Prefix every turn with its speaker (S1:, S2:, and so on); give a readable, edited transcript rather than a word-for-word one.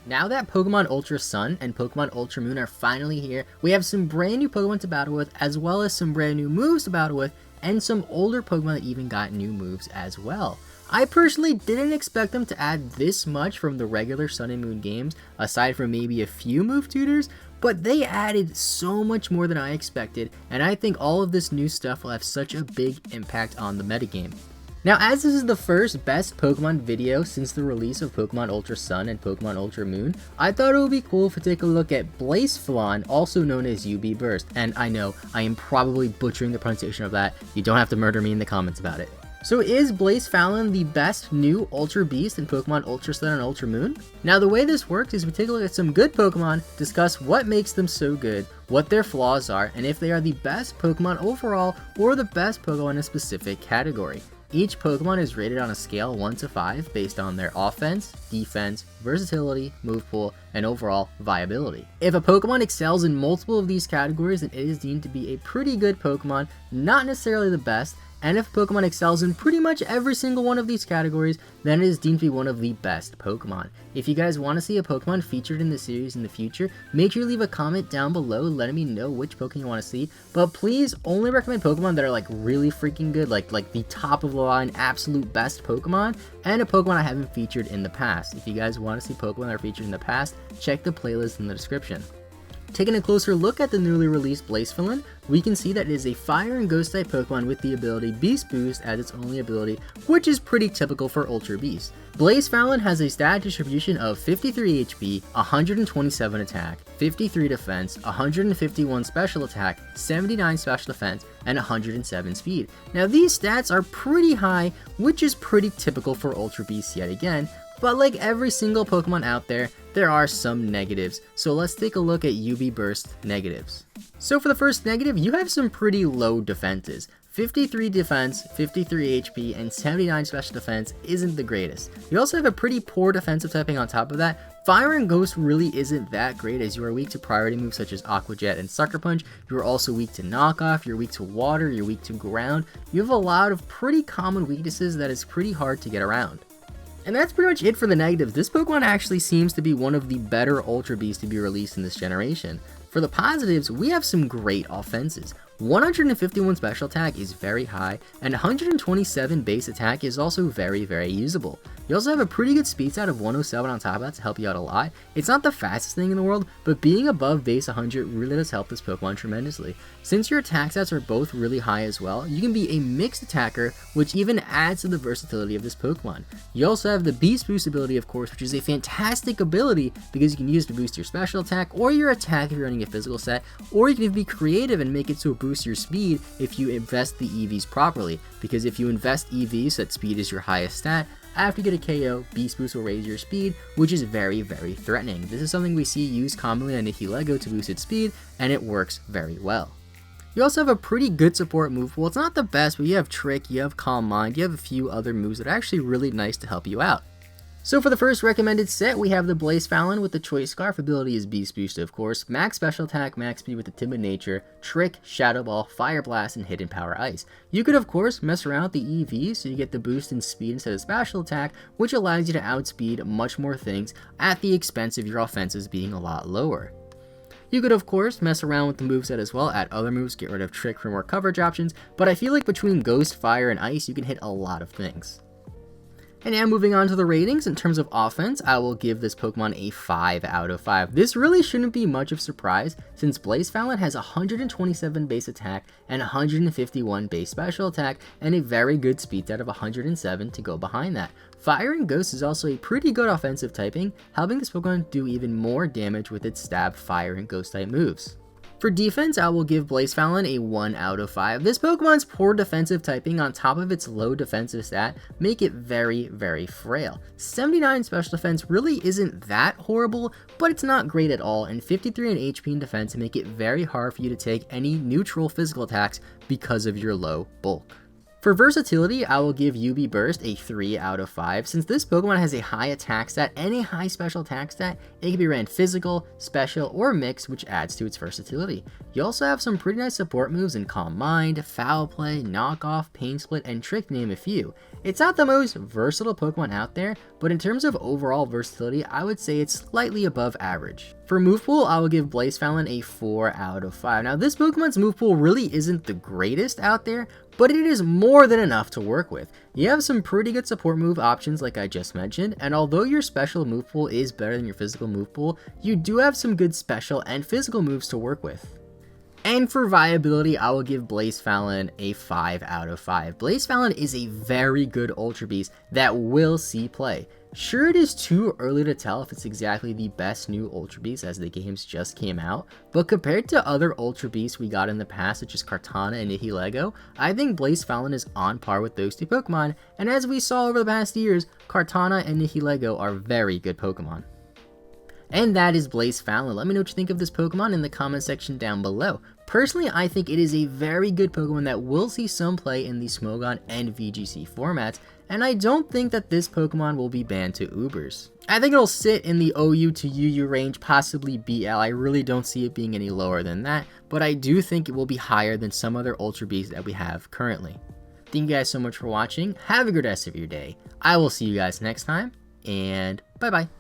S1: Now that Pokemon Ultra Sun and Pokemon Ultra Moon are finally here, we have some brand new Pokemon to battle with, as well as some brand new moves to battle with, and some older Pokemon that even got new moves as well. I personally didn't expect them to add this much from the regular Sun and Moon games, aside from maybe a few move tutors, but they added so much more than I expected, and I think all of this new stuff will have such a big impact on the metagame. Now, as this is the first best Pokemon video since the release of Pokemon Ultra Sun and Pokemon Ultra Moon, I thought it would be cool to take a look at Blacephalon, also known as UB Burst, and I know I am probably butchering the pronunciation of that. You don't have to murder me in the comments about it. So is Blacephalon the best new Ultra Beast in Pokemon Ultra Sun and Ultra Moon? Now the way this works is we take a look at some good Pokemon, discuss what makes them so good, what their flaws are, and if they are the best Pokemon overall or the best Pokemon in a specific category. Each Pokemon is rated on a scale 1 to 5 based on their offense, defense, versatility, move pool, and overall viability. If a Pokemon excels in multiple of these categories, then it is deemed to be a pretty good Pokemon, not necessarily the best, and if Pokemon excels in pretty much every single one of these categories, then it is deemed to be one of the best Pokemon. If you guys want to see a Pokemon featured in the series in the future, make sure you leave a comment down below letting me know which Pokemon you want to see, but please only recommend Pokemon that are like really freaking good, like the top of the line, absolute best Pokemon, and a Pokemon I haven't featured in the past. If you guys want to see Pokemon that are featured in the past, check the playlist in the description. Taking a closer look at the newly released Blacephalon, we can see that it is a Fire and Ghost type Pokemon with the ability Beast Boost as its only ability, which is pretty typical for Ultra Beast. Blacephalon has a stat distribution of 53 HP, 127 attack, 53 defense, 151 special attack, 79 special defense, and 107 speed. Now these stats are pretty high, which is pretty typical for Ultra Beast yet again, but like every single Pokemon out there, there are some negatives, so let's take a look at UB Burst negatives. So for the first negative, you have some pretty low defenses. 53 defense, 53 HP, and 79 special defense isn't the greatest. You also have a pretty poor defensive typing on top of that. Fire and Ghost really isn't that great, as you are weak to priority moves such as Aqua Jet and Sucker Punch. You are also weak to Knockoff, you're weak to Water, you're weak to Ground. You have a lot of pretty common weaknesses that is pretty hard to get around. And that's pretty much it for the negatives. This Pokemon actually seems to be one of the better Ultra Beasts to be released in this generation. For the positives, we have some great offenses. 151 special attack is very high, and 127 base attack is also very usable. You also have a pretty good speed stat of 107 on top of that to help you out a lot. It's not the fastest thing in the world, but being above base 100 really does help this Pokemon tremendously. Since your attack stats are both really high as well, you can be a mixed attacker, which even adds to the versatility of this Pokemon. You also have the Beast Boost ability, of course, which is a fantastic ability because you can use it to boost your special attack or your attack if you're running a physical set, or you can be creative and make it so it boosts your speed if you invest the EVs properly, because if you invest EVs so that speed is your highest stat, after you get a KO, Beast Boost will raise your speed, which is very threatening. This is something we see used commonly on Nihilego to boost its speed, and it works very well. You also have a pretty good support move. Well, it's not the best, but you have Trick, you have Calm Mind, you have a few other moves that are actually really nice to help you out. So for the first recommended set, we have the Blacephalon with the Choice Scarf. Ability is Beast Boost, of course. Max Special Attack, Max Speed with the Timid Nature, Trick, Shadow Ball, Fire Blast, and Hidden Power Ice. You could, of course, mess around with the EVs so you get the boost in speed instead of Special Attack, which allows you to outspeed much more things at the expense of your offenses being a lot lower. You could, of course, mess around with the moveset as well, add other moves, get rid of Trick for more coverage options, but I feel like between Ghost, Fire, and Ice, you can hit a lot of things. And now moving on to the ratings, in terms of offense, I will give this Pokemon a 5 out of 5. This really shouldn't be much of a surprise, since Blacephalon has 127 base attack and 151 base special attack, and a very good speed stat of 107 to go behind that. Fire and Ghost is also a pretty good offensive typing, helping this Pokemon do even more damage with its Stab, Fire, and Ghost type moves. For defense, I will give Blacephalon a 1 out of 5. This Pokemon's poor defensive typing on top of its low defensive stat make it very frail. 79 special defense really isn't that horrible, but it's not great at all, and 53 in HP and defense make it very hard for you to take any neutral physical attacks because of your low bulk. For versatility, I will give UB Burst a 3 out of 5. Since this Pokemon has a high attack stat and a high special attack stat, it can be ran physical, special, or mixed, which adds to its versatility. You also have some pretty nice support moves in Calm Mind, Foul Play, Knockoff, Pain Split, and Trick, to name a few. It's not the most versatile Pokemon out there, but in terms of overall versatility, I would say it's slightly above average. For Movepool, I will give Blacephalon a 4 out of 5. Now this Pokemon's Movepool really isn't the greatest out there, but it is more than enough to work with. You have some pretty good support move options like I just mentioned, and although your special move pool is better than your physical move pool, you do have some good special and physical moves to work with. And for viability, I will give Blacephalon a 5 out of 5. Blacephalon is a very good Ultra Beast that will see play. Sure, it is too early to tell if it's exactly the best new Ultra Beast as the games just came out, but compared to other Ultra Beasts we got in the past such as Kartana and Nihilego, I think Blacephalon is on par with those two Pokemon, and as we saw over the past years, Kartana and Nihilego are very good Pokemon. And that is Blacephalon. Let me know what you think of this Pokemon in the comment section down below. Personally, I think it is a very good Pokemon that will see some play in the Smogon and VGC formats, and I don't think that this Pokemon will be banned to Ubers. I think it'll sit in the OU to UU range, possibly BL. I really don't see it being any lower than that, but I do think it will be higher than some other Ultra Beasts that we have currently. Thank you guys so much for watching. Have a good rest of your day. I will see you guys next time, and bye-bye.